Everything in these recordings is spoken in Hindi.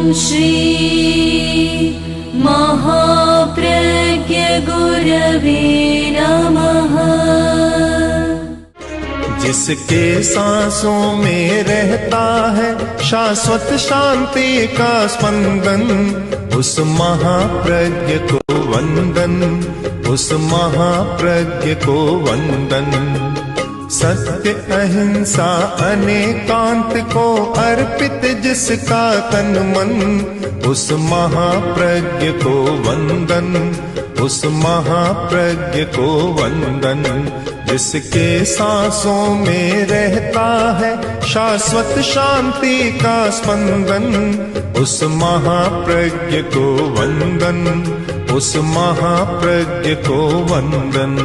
श्री महाप्रज्ञ गुरवे नमः। जिसके सांसों में रहता है शाश्वत शांति का स्पंदन, उस महाप्रज्ञ को वंदन, उस महाप्रज्ञ को वंदन। सत्य अहिंसा अनेकांत को अर्पित जिसका तन मन, उस महाप्रज्ञ को वंदन, उस महाप्रज्ञ को वंदन। जिसके सांसों में रहता है शाश्वत शांति का स्पंदन, उस महाप्रज्ञ को वंदन, उस महाप्रज्ञ को वंदन।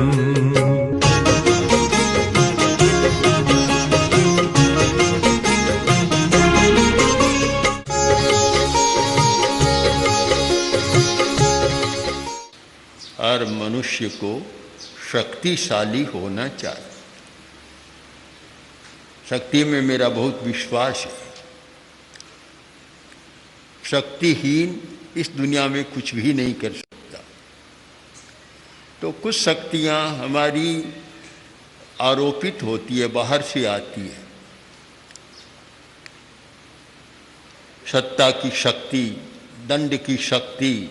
हर मनुष्य को शक्तिशाली होना चाहिए। शक्ति में मेरा बहुत विश्वास है। शक्तिहीन इस दुनिया में कुछ भी नहीं कर सकता। तो कुछ शक्तियां हमारी आरोपित होती है, बाहर से आती है। सत्ता की शक्ति, दंड की शक्ति,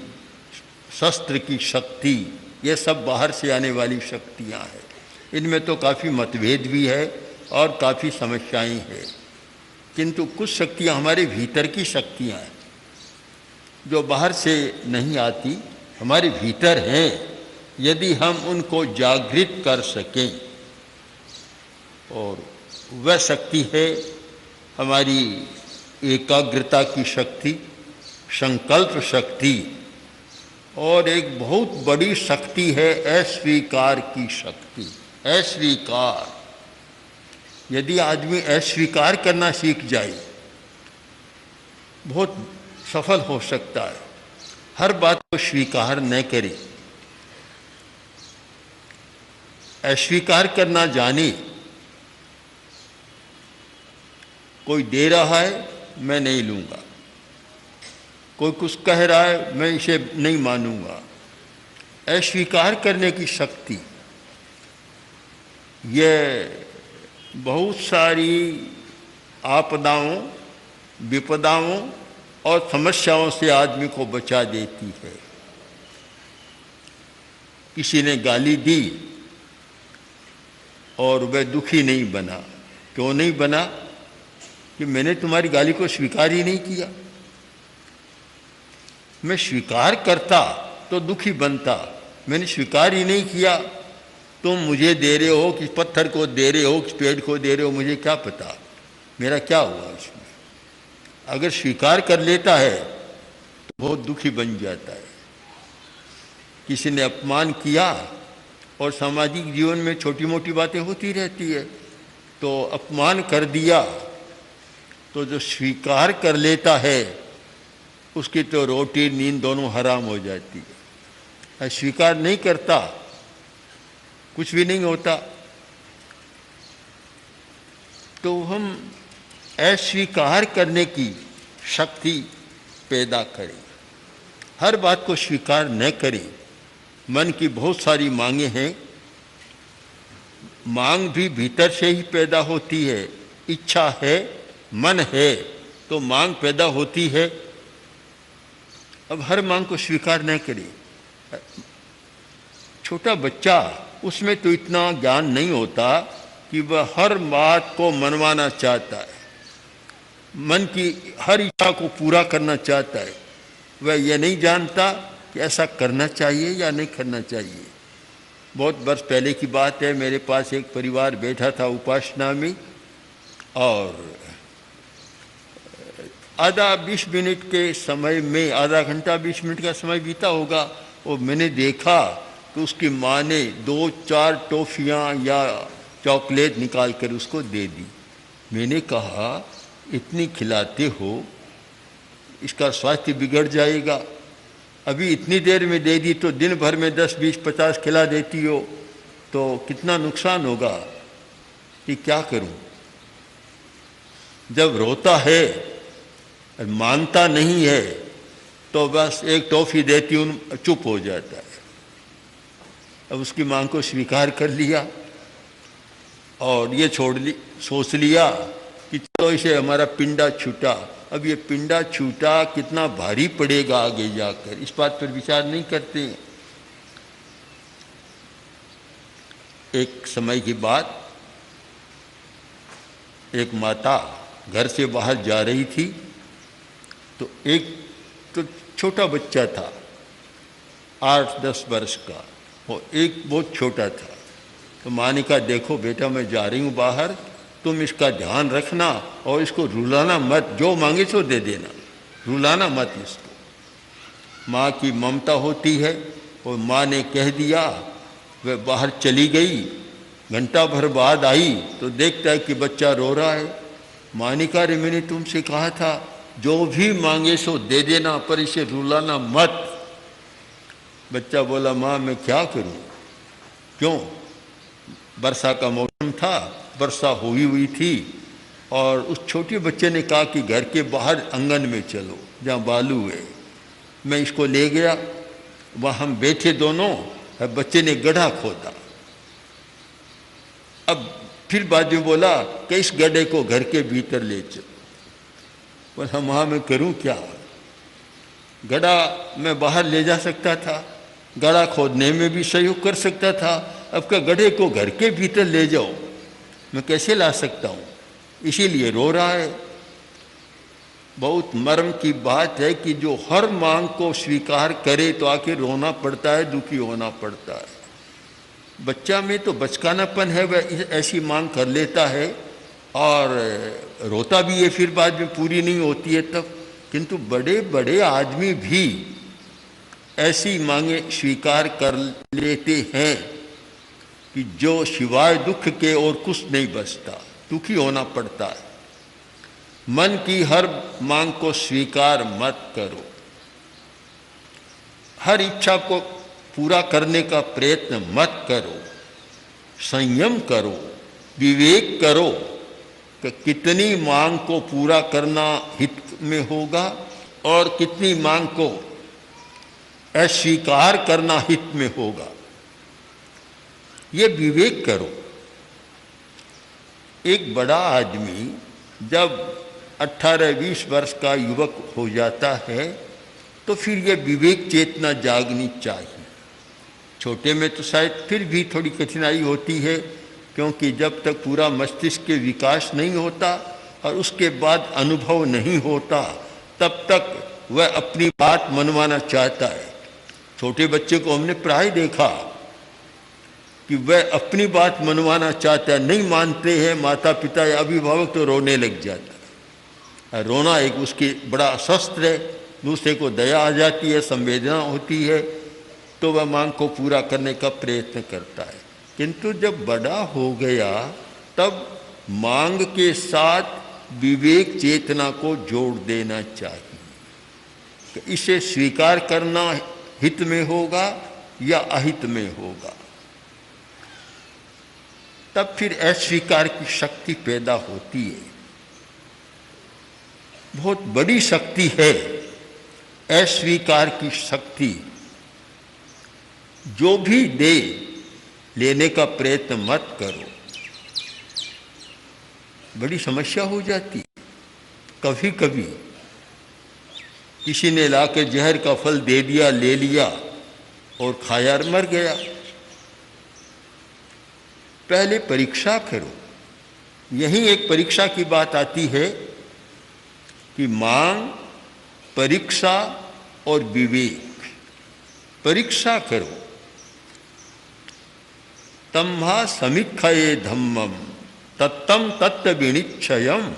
शस्त्र की शक्ति, ये सब बाहर से आने वाली शक्तियां हैं। इनमें तो काफ़ी मतभेद भी है और काफ़ी समस्याएं हैं, किंतु कुछ शक्तियां हमारे भीतर की शक्तियां हैं जो बाहर से नहीं आती, हमारे भीतर हैं। यदि हम उनको जागृत कर सकें, और वह शक्ति है हमारी एकाग्रता की शक्ति, संकल्प शक्ति, और एक बहुत बड़ी शक्ति है अस्वीकार की शक्ति। अस्वीकार, यदि आदमी अस्वीकार करना सीख जाए, बहुत सफल हो सकता है। हर बात को स्वीकार न करे, अस्वीकार करना जाने। कोई दे रहा है, मैं नहीं लूँगा। कोई कुछ कह रहा है, मैं इसे नहीं मानूंगा। अस्वीकार करने की शक्ति, ये बहुत सारी आपदाओं, विपदाओं और समस्याओं से आदमी को बचा देती है। किसी ने गाली दी और वह दुखी नहीं बना। क्यों नहीं बना? कि मैंने तुम्हारी गाली को स्वीकार ही नहीं किया। मैं स्वीकार करता तो दुखी बनता। मैंने स्वीकार ही नहीं किया। तुम मुझे दे रहे हो कि पत्थर को दे रहे हो कि पेड़ को दे रहे हो, मुझे क्या पता मेरा क्या हुआ इसमें। अगर स्वीकार कर लेता है तो बहुत दुखी बन जाता है। किसी ने अपमान किया, और सामाजिक जीवन में छोटी मोटी बातें होती रहती है, तो अपमान कर दिया, तो जो स्वीकार कर लेता है उसकी तो रोटी नींद दोनों हराम हो जाती है। स्वीकार नहीं करता, कुछ भी नहीं होता। तो हम अस्वीकार करने की शक्ति पैदा करें। हर बात को स्वीकार न करें। मन की बहुत सारी मांगे हैं। मांग भी भीतर से ही पैदा होती है। इच्छा है, मन है, तो मांग पैदा होती है। अब हर मांग को स्वीकार न करें। छोटा बच्चा, उसमें तो इतना ज्ञान नहीं होता कि वह हर बात को मनवाना चाहता है, मन की हर इच्छा को पूरा करना चाहता है। वह यह नहीं जानता कि ऐसा करना चाहिए या नहीं करना चाहिए। बहुत वर्ष पहले की बात है, मेरे पास एक परिवार बैठा था उपासना में, और आधा 20 मिनट के समय में, आधा घंटा 20 मिनट का समय बीता होगा, और मैंने देखा कि उसकी माँ ने 2-4 टॉफियाँ या चॉकलेट निकाल कर उसको दे दी। मैंने कहा, इतनी खिलाते हो, इसका स्वास्थ्य बिगड़ जाएगा। अभी इतनी देर में दे दी तो दिन भर में 10, 20, 50 खिला देती हो तो कितना नुकसान होगा। कि क्या करूं? जब रोता है और मानता नहीं है तो बस एक टॉफी देती हूँ, चुप हो जाता है। अब उसकी मांग को स्वीकार कर लिया और ये सोच लिया कि चलो इसे हमारा पिंडा छूटा। अब ये पिंडा छूटा कितना भारी पड़ेगा आगे जाकर, इस बात पर विचार नहीं करते हैं। एक समय की बात, एक माता घर से बाहर जा रही थी तो एक तो छोटा बच्चा था 8-10 वर्ष का, और एक बहुत छोटा था। तो माँ ने कहा, देखो बेटा मैं जा रही हूँ बाहर, तुम इसका ध्यान रखना और इसको रुलाना मत, जो मांगे सो दे देना, रुलाना मत इसको। माँ की ममता होती है और माँ ने कह दिया। वह बाहर चली गई, घंटा भर बाद आई तो देखता है कि बच्चा रो रहा है। माँ ने कहा, मैंने तुमसे कहा था जो भी मांगे सो दे देना, पर इसे रुलाना मत। बच्चा बोला, माँ मैं क्या करूँ? क्यों? वर्षा का मौसम था, वर्षा हुई थी और उस छोटे बच्चे ने कहा कि घर के बाहर आंगन में चलो जहाँ बालू है। मैं इसको ले गया, वहाँ हम बैठे दोनों, बच्चे ने गड्ढा खोदा। अब फिर बाद में बोला कि इस गड्ढे को घर के भीतर ले चलो। बोला, माँ मैं करूँ क्या? गड्ढा मैं बाहर ले जा सकता था, गड्ढा खोदने में भी सहयोग कर सकता था, अब क्या गड्ढे को घर के भीतर ले जाओ, मैं कैसे ला सकता हूँ? इसीलिए रो रहा है। बहुत मर्म की बात है कि जो हर मांग को स्वीकार करे तो आखिर रोना पड़ता है, दुखी होना पड़ता है। बच्चा में तो बचकानापन है, वह ऐसी मांग कर लेता है और रोता भी है, फिर बाद में पूरी नहीं होती है तब। किंतु बड़े बड़े आदमी भी ऐसी मांगे स्वीकार कर लेते हैं कि जो सिवाय दुख के और कुछ नहीं बचता, दुखी होना पड़ता है। मन की हर मांग को स्वीकार मत करो, हर इच्छा को पूरा करने का प्रयत्न मत करो, संयम करो, विवेक करो कि कितनी मांग को पूरा करना हित में होगा और कितनी मांग को अस्वीकार करना हित में होगा, ये विवेक करो। एक बड़ा आदमी जब 18-20 वर्ष का युवक हो जाता है तो फिर ये विवेक चेतना जागनी चाहिए। छोटे में तो शायद फिर भी थोड़ी कठिनाई होती है, क्योंकि जब तक पूरा मस्तिष्क के विकास नहीं होता और उसके बाद अनुभव नहीं होता तब तक वह अपनी बात मनवाना चाहता है। छोटे बच्चे को हमने प्राय देखा कि वह अपनी बात मनवाना चाहता है, नहीं मानते हैं माता पिता या अभिभावक तो रोने लग जाता है। रोना एक उसकी बड़ा शस्त्र है, दूसरे को दया आ जाती है, संवेदना होती है, तो वह मांग को पूरा करने का प्रयत्न करता है। किंतु जब बड़ा हो गया तब मांग के साथ विवेक चेतना को जोड़ देना चाहिए कि इसे स्वीकार करना हित में होगा या अहित में होगा। तब फिर अस्वीकार की शक्ति पैदा होती है। बहुत बड़ी शक्ति है अस्वीकार की शक्ति। जो भी दे लेने का प्रयत्न मत करो, बड़ी समस्या हो जाती। कभी कभी किसी ने लाकर जहर का फल दे दिया, ले लिया और खाया और मर गया। पहले परीक्षा करो। यही एक परीक्षा की बात आती है कि मांग, परीक्षा और विवेक। परीक्षा करो। तम्हा समीक्षये धम्मम तत्तम तत्व विनिच्छयम।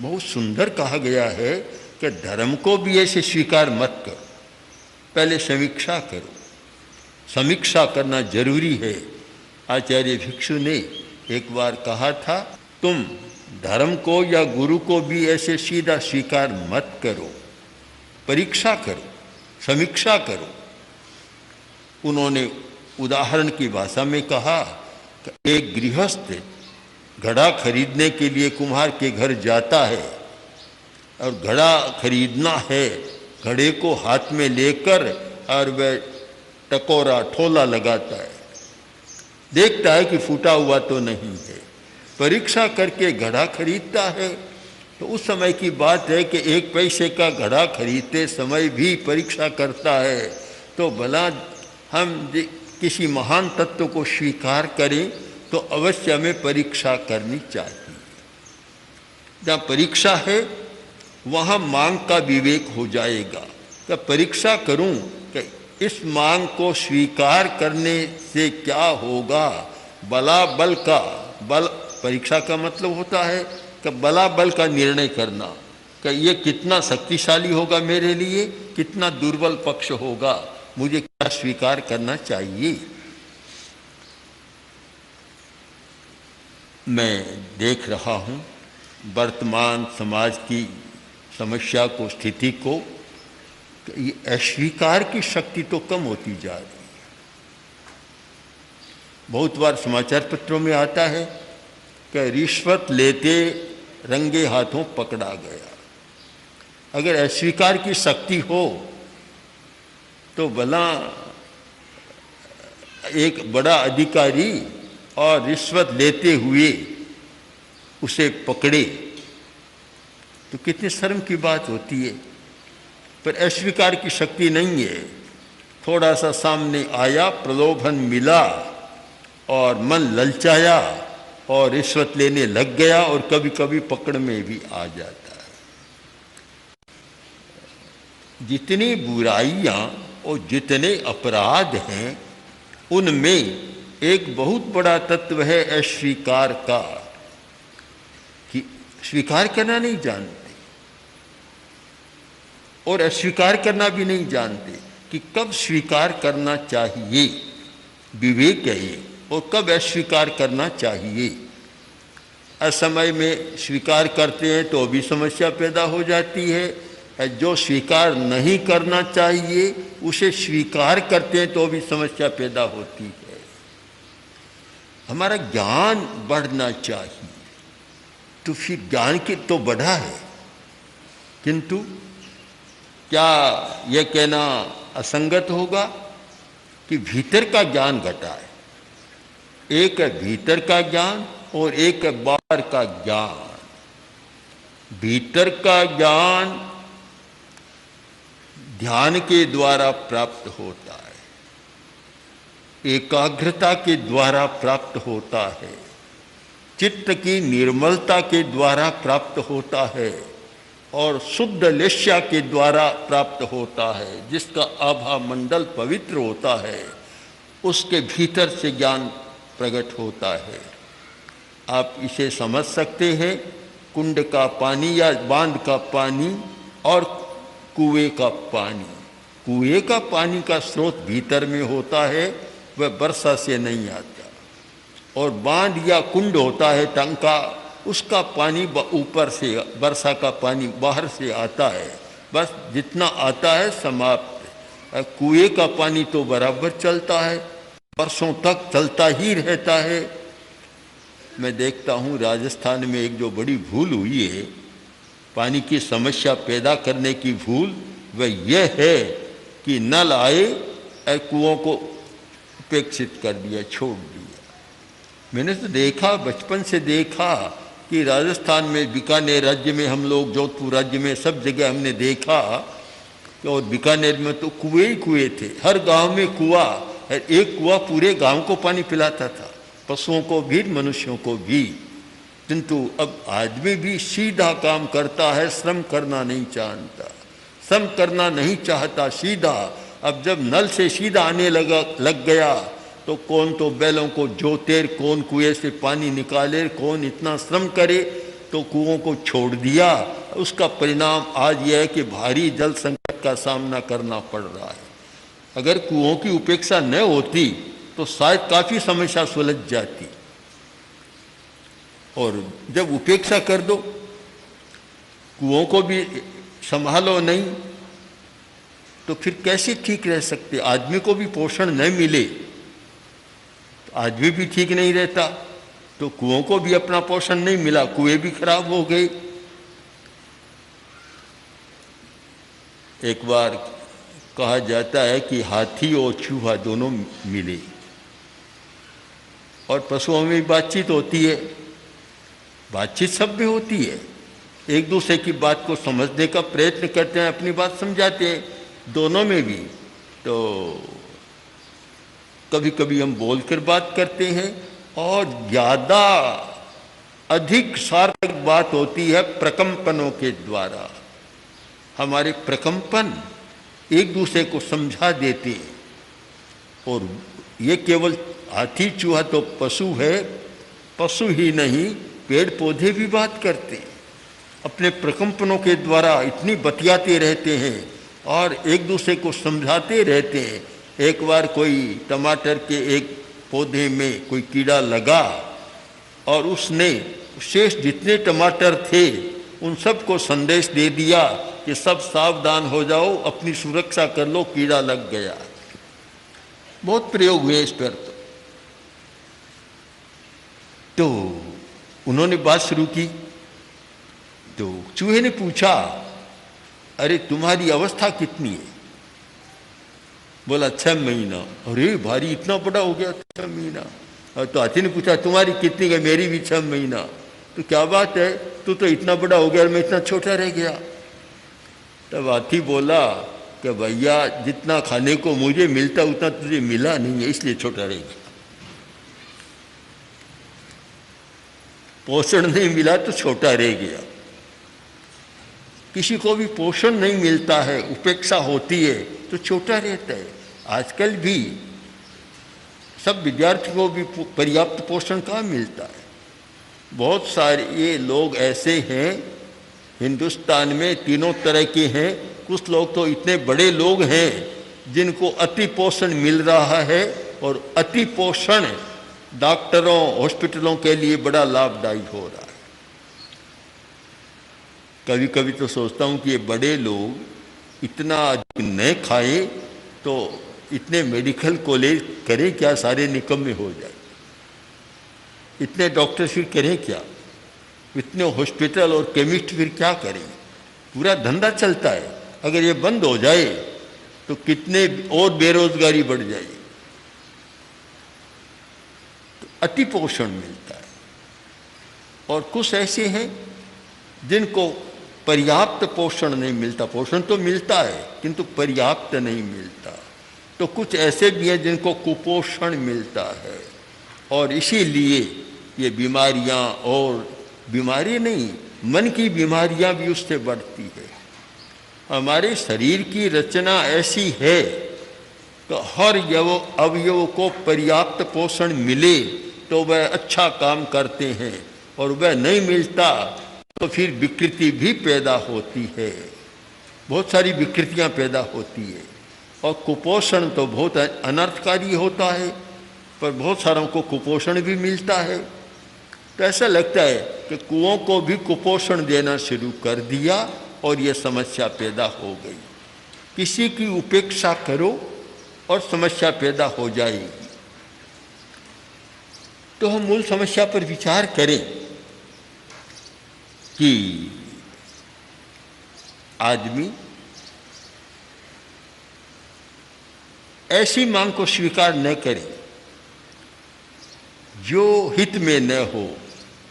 बहुत सुंदर कहा गया है कि धर्म को भी ऐसे स्वीकार मत करो, पहले समीक्षा करो। समीक्षा करना जरूरी है। आचार्य भिक्षु ने एक बार कहा था, तुम धर्म को या गुरु को भी ऐसे सीधा स्वीकार मत करो, परीक्षा करो, समीक्षा करो। उन्होंने उदाहरण की भाषा में कहा कि एक गृहस्थ घड़ा खरीदने के लिए कुम्हार के घर जाता है और घड़ा खरीदना है, घड़े को हाथ में लेकर और वह टकोरा ठोला लगाता है, देखता है कि फूटा हुआ तो नहीं है, परीक्षा करके घड़ा खरीदता है। तो उस समय की बात है कि 1 पैसे का घड़ा खरीदते समय भी परीक्षा करता है। तो भला हम किसी महान तत्व को स्वीकार करें तो अवश्य हमें परीक्षा करनी चाहिए। जहाँ परीक्षा है वहाँ मांग का विवेक हो जाएगा। तो परीक्षा करूं कि इस मांग को स्वीकार करने से क्या होगा, बला बल का बल, परीक्षा का मतलब होता है कि बला बल का निर्णय करना कि ये कितना शक्तिशाली होगा मेरे लिए, कितना दुर्बल पक्ष होगा, मुझे क्या स्वीकार करना चाहिए। मैं देख रहा हूँ वर्तमान समाज की समस्या को, स्थिति को, ये अस्वीकार की शक्ति तो कम होती जा रही है। बहुत बार समाचार पत्रों में आता है कि रिश्वत लेते रंगे हाथों पकड़ा गया। अगर अस्वीकार की शक्ति हो तो भला एक बड़ा अधिकारी और रिश्वत लेते हुए उसे पकड़े तो कितनी शर्म की बात होती है। पर अस्वीकार की शक्ति नहीं है। थोड़ा सा सामने आया, प्रलोभन मिला और मन ललचाया और रिश्वत लेने लग गया और कभी कभी पकड़ में भी आ जाता है। जितनी बुराइयां और जितने अपराध हैं उनमें एक बहुत बड़ा तत्व है अस्वीकार का, कि स्वीकार करना नहीं जानते और अस्वीकार करना भी नहीं जानते कि कब स्वीकार करना चाहिए, विवेक है ये, और कब अस्वीकार करना चाहिए। असमय में स्वीकार करते हैं तो भी समस्या पैदा हो जाती है, जो स्वीकार नहीं करना चाहिए उसे स्वीकार करते हैं तो भी समस्या पैदा होती है। हमारा ज्ञान बढ़ना चाहिए, तो फिर ज्ञान की तो बढ़ा है, किंतु क्या यह कहना असंगत होगा कि भीतर का ज्ञान घटा है। एक है भीतर का ज्ञान और एक है बाहर का ज्ञान। भीतर का ज्ञान ध्यान के द्वारा प्राप्त होता है, एकाग्रता के द्वारा प्राप्त होता है, चित्त की निर्मलता के द्वारा प्राप्त होता है और शुद्ध लेस्या के द्वारा प्राप्त होता है। जिसका आभा मंडल पवित्र होता है उसके भीतर से ज्ञान प्रकट होता है। आप इसे समझ सकते हैं, कुंड का पानी या बांध का पानी और कुएं का पानी। कुएं का पानी का स्रोत भीतर में होता है, वह वर्षा से नहीं आता, और बांध या कुंड होता है टंका, उसका पानी ऊपर से, वर्षा का पानी बाहर से आता है, बस जितना आता है समाप्त। कुएं का पानी तो बराबर चलता है, वर्षों तक चलता ही रहता है। मैं देखता हूँ राजस्थान में एक जो बड़ी भूल हुई है, पानी की समस्या पैदा करने की भूल, वह यह है कि नल आए कुओं को उपेक्षित कर दिया, छोड़ दिया। मैंने तो देखा, बचपन से देखा कि राजस्थान में, बीकानेर राज्य में, हम लोग जोधपुर राज्य में, सब जगह हमने देखा कि, और बीकानेर में तो कुएं ही कुएं थे, हर गांव में कुआं, एक कुआं पूरे गांव को पानी पिलाता था, पशुओं को भी, मनुष्यों को भी। किंतु अब आदमी भी सीधा काम करता है, श्रम करना नहीं जानता, श्रम करना नहीं चाहता, सीधा। अब जब नल से सीधा आने लग गया तो कौन तो बैलों को जोते, कौन कुएं से पानी निकाले, कौन इतना श्रम करे, तो कुओं को छोड़ दिया। उसका परिणाम आज यह है कि भारी जल संकट का सामना करना पड़ रहा है। अगर कुओं की उपेक्षा न होती तो शायद काफ़ी समस्या सुलझ जाती, और जब उपेक्षा कर दो, कुओं को भी संभालो नहीं, तो फिर कैसे ठीक रह सकते। आदमी को भी पोषण न मिले तो आदमी भी ठीक नहीं रहता, तो कुओं को भी अपना पोषण नहीं मिला, कुएं भी खराब हो गए। एक बार कहा जाता है कि हाथी और चूहा दोनों मिले और पशुओं में भी बातचीत होती है, बातचीत सब में होती है, एक दूसरे की बात को समझने का प्रयत्न करते हैं, अपनी बात समझाते हैं, दोनों में भी। तो कभी कभी हम बोलकर बात करते हैं और ज़्यादा अधिक सार्थक बात होती है प्रकंपनों के द्वारा। हमारे प्रकंपन एक दूसरे को समझा देते हैं। और ये केवल हाथी चूहा तो पशु है, पशु ही नहीं पेड़ पौधे भी बात करते हैं, अपने प्रकंपनों के द्वारा इतनी बतियाते रहते हैं और एक दूसरे को समझाते रहते हैं। एक बार कोई टमाटर के एक पौधे में कोई कीड़ा लगा और उसने शेष जितने टमाटर थे उन सब को संदेश दे दिया कि सब सावधान हो जाओ, अपनी सुरक्षा कर लो, कीड़ा लग गया। बहुत प्रयोग हुए इस पर। तो उन्होंने बात शुरू की तो चूहे ने पूछा, अरे तुम्हारी अवस्था कितनी है? बोला 6 महीना। अरे भारी, इतना बड़ा हो गया 6 महीना। और तो हाथी ने पूछा तुम्हारी कितनी है? मेरी भी 6 महीना। तो क्या बात है, तू तो इतना बड़ा हो गया और मैं इतना छोटा रह गया। तब हाथी बोला कि भैया जितना खाने को मुझे मिलता उतना तुझे मिला नहीं है, इसलिए छोटा रह गया। पोषण नहीं मिला तो छोटा रह गया। किसी को भी पोषण नहीं मिलता है, उपेक्षा होती है तो छोटा रहता है। आजकल भी सब विद्यार्थियों को भी पर्याप्त पोषण कहाँ मिलता है। बहुत सारे ये लोग ऐसे हैं हिंदुस्तान में, तीनों तरह के हैं। कुछ लोग तो इतने बड़े लोग हैं जिनको अति पोषण मिल रहा है और अति पोषण डॉक्टरों हॉस्पिटलों के लिए बड़ा लाभदायी हो रहा है। कभी कभी तो सोचता हूँ कि ये बड़े लोग इतना न खाएं तो इतने मेडिकल कॉलेज करें क्या, सारे निकम्मे हो जाए। इतने डॉक्टर फिर करें क्या, इतने हॉस्पिटल और केमिस्ट फिर क्या करें। पूरा धंधा चलता है, अगर ये बंद हो जाए तो कितने और बेरोजगारी बढ़ जाएगी। तो अति पोषण मिलता है। और कुछ ऐसे हैं जिनको पर्याप्त पोषण नहीं मिलता। पोषण तो मिलता है किंतु पर्याप्त नहीं मिलता। तो कुछ ऐसे भी हैं जिनको कुपोषण मिलता है और इसीलिए ये बीमारियां, और बीमारी नहीं मन की बीमारियां भी उससे बढ़ती है। हमारे शरीर की रचना ऐसी है कि हर अवयव को पर्याप्त पोषण मिले तो वह अच्छा काम करते हैं, और वह नहीं मिलता तो फिर विकृति भी पैदा होती है। बहुत सारी विकृतियां पैदा होती है। और कुपोषण तो बहुत अनर्थकारी होता है, पर बहुत सारों को कुपोषण भी मिलता है। तो ऐसा लगता है कि कुओं को भी कुपोषण देना शुरू कर दिया और ये समस्या पैदा हो गई। किसी की उपेक्षा करो और समस्या पैदा हो जाएगी। तो हम मूल समस्या पर विचार करें कि आदमी ऐसी मांग को स्वीकार न करे जो हित में न हो,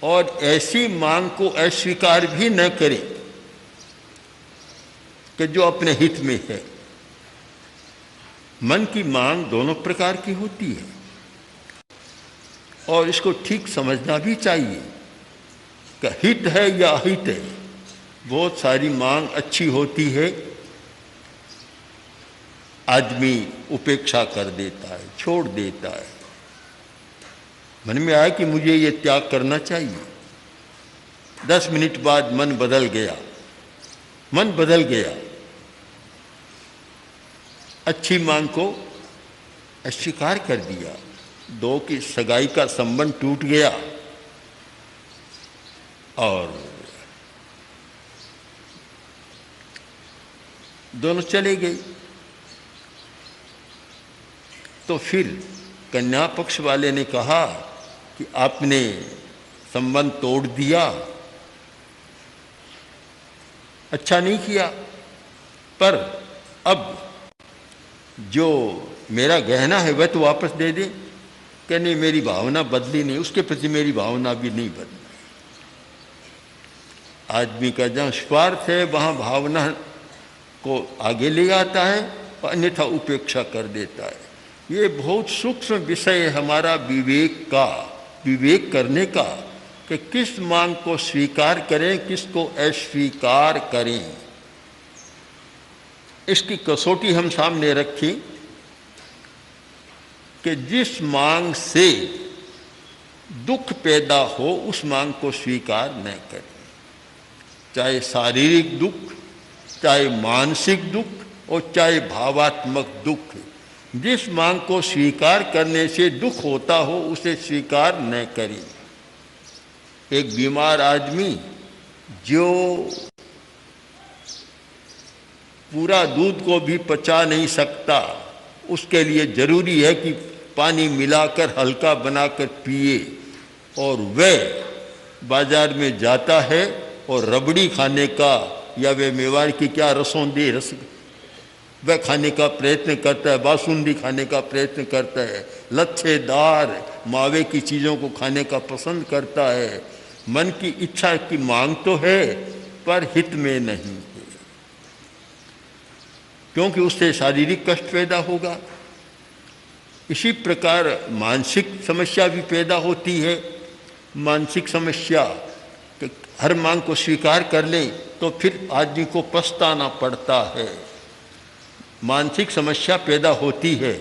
और ऐसी मांग को अस्वीकार भी न करे कि जो अपने हित में है। मन की मांग दोनों प्रकार की होती है और इसको ठीक समझना भी चाहिए कि हित है या अहित है। बहुत सारी मांग अच्छी होती है, आदमी उपेक्षा कर देता है, छोड़ देता है। मन में आया कि मुझे ये त्याग करना चाहिए, 10 मिनट बाद मन बदल गया, मन बदल गया, अच्छी मांग को अस्वीकार कर दिया। 2 की सगाई का संबंध टूट गया और दोनों चले गए। तो फिर कन्या पक्ष वाले ने कहा कि आपने संबंध तोड़ दिया, अच्छा नहीं किया, पर अब जो मेरा गहना है वह तो वापस दे दे, कि नहीं मेरी भावना बदली नहीं, उसके प्रति मेरी भावना भी नहीं बदली। आदमी का जहाँ स्वार्थ है वहाँ भावना को आगे ले आता है और अन्यथा उपेक्षा कर देता है। ये बहुत सूक्ष्म विषय है हमारा विवेक करने का, कि किस मांग को स्वीकार करें, किसको अस्वीकार करें। इसकी कसौटी हम सामने रखी कि जिस मांग से दुख पैदा हो उस मांग को स्वीकार न करें, चाहे शारीरिक दुख, चाहे मानसिक दुख और चाहे भावात्मक दुख। जिस मांग को स्वीकार करने से दुख होता हो उसे स्वीकार न करें। एक बीमार आदमी जो पूरा दूध को भी पचा नहीं सकता, उसके लिए जरूरी है कि पानी मिलाकर हल्का बनाकर पिए, और वह बाजार में जाता है और रबड़ी खाने का या वे मेवाड़ की क्या रसोंदी रस वह खाने का प्रयत्न करता है, बासुंदी खाने का प्रयत्न करता है, लच्छेदार मावे की चीज़ों को खाने का पसंद करता है। मन की इच्छा की मांग तो है पर हित में नहीं है, क्योंकि उससे शारीरिक कष्ट पैदा होगा। इसी प्रकार मानसिक समस्या भी पैदा होती है। मानसिक समस्या कि हर मांग को स्वीकार कर ले तो फिर आदमी को पछताना पड़ता है। मानसिक समस्या पैदा होती है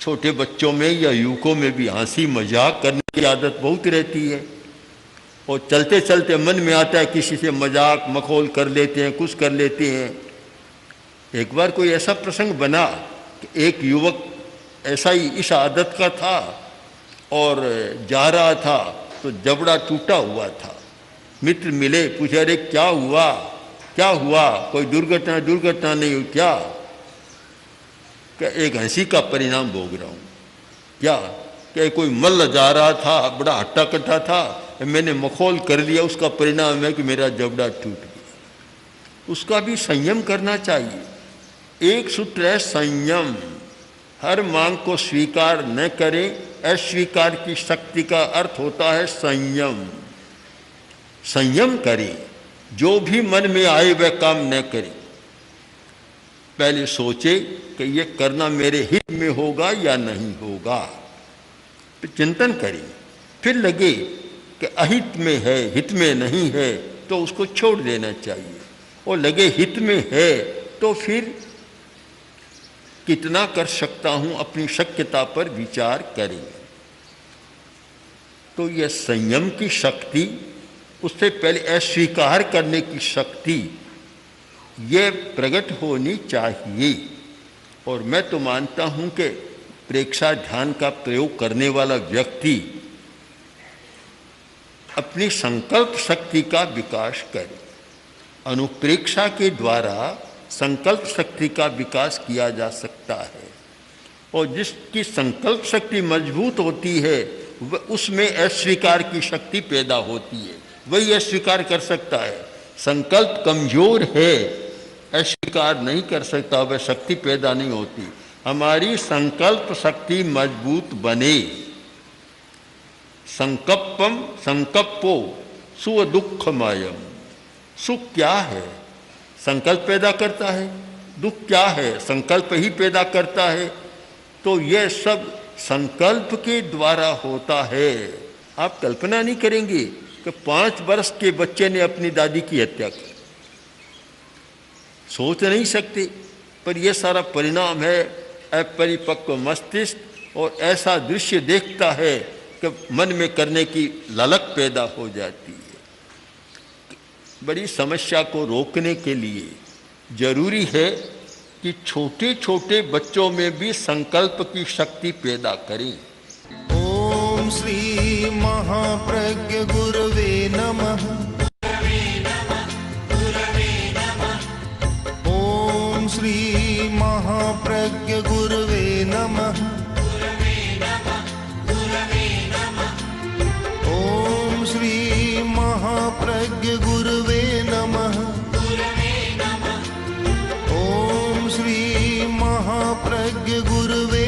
छोटे बच्चों में या युवकों में भी। हंसी मजाक करने की आदत बहुत रहती है और चलते चलते मन में आता है किसी से मजाक मखौल कर लेते हैं, कुछ कर लेते हैं। एक बार कोई ऐसा प्रसंग बना कि एक युवक ऐसा ही इस आदत का था और जा रहा था तो जबड़ा टूटा हुआ था। मित्र मिले, पूछे अरे क्या हुआ, कोई दुर्घटना नहीं हुई क्या? क्या एक हंसी का परिणाम भोग रहा हूँ। क्या कि कोई मल्ल जा रहा था, बड़ा हट्टा कट्टा था, मैंने मखौल कर लिया, उसका परिणाम है कि मेरा जबड़ा टूट गया। उसका भी संयम करना चाहिए। एक सूत्र है संयम। हर मांग को स्वीकार न करें। अस्वीकार की शक्ति का अर्थ होता है संयम। संयम करें, जो भी मन में आए वह काम न करें। पहले सोचे कि ये करना मेरे हित में होगा या नहीं होगा, फिर चिंतन करें। फिर लगे कि अहित में है, हित में नहीं है, तो उसको छोड़ देना चाहिए। और लगे हित में है तो फिर कितना कर सकता हूं, अपनी शक्यता पर विचार करें। तो यह संयम की शक्ति, उससे पहले अस्वीकार करने की शक्ति, ये प्रकट होनी चाहिए। और मैं तो मानता हूं कि प्रेक्षा ध्यान का प्रयोग करने वाला व्यक्ति अपनी संकल्प शक्ति का विकास करे। अनुप्रेक्षा के द्वारा संकल्प शक्ति का विकास किया जा सकता है। और जिसकी संकल्प शक्ति मजबूत होती है उसमें अस्वीकार की शक्ति पैदा होती है, वही अस्वीकार कर सकता है। संकल्प कमजोर है, अस्वीकार नहीं कर सकता, वह शक्ति पैदा नहीं होती। हमारी संकल्प शक्ति मजबूत बने। संकल्पम संकल्पो सुख दुखमयम। सुख क्या है? संकल्प पैदा करता है। दुख क्या है? संकल्प ही पैदा करता है। तो यह सब संकल्प के द्वारा होता है। आप कल्पना नहीं करेंगे कि 5 वर्ष के बच्चे ने अपनी दादी की हत्या की। सोच नहीं सकते, पर यह सारा परिणाम है अपरिपक्व मस्तिष्क। और ऐसा दृश्य देखता है कि मन में करने की ललक पैदा हो जाती है। बड़ी समस्या को रोकने के लिए जरूरी है कि छोटे छोटे बच्चों में भी संकल्प की शक्ति पैदा करें। ओम श्री महाप्रज्ञ गुरवे नमः। ओम श्री महाप्रज्ञ गुरवे नमः। ओम श्री महाप्रज्ञ गुरवे नमः। महाप्रज्ञ गुरवे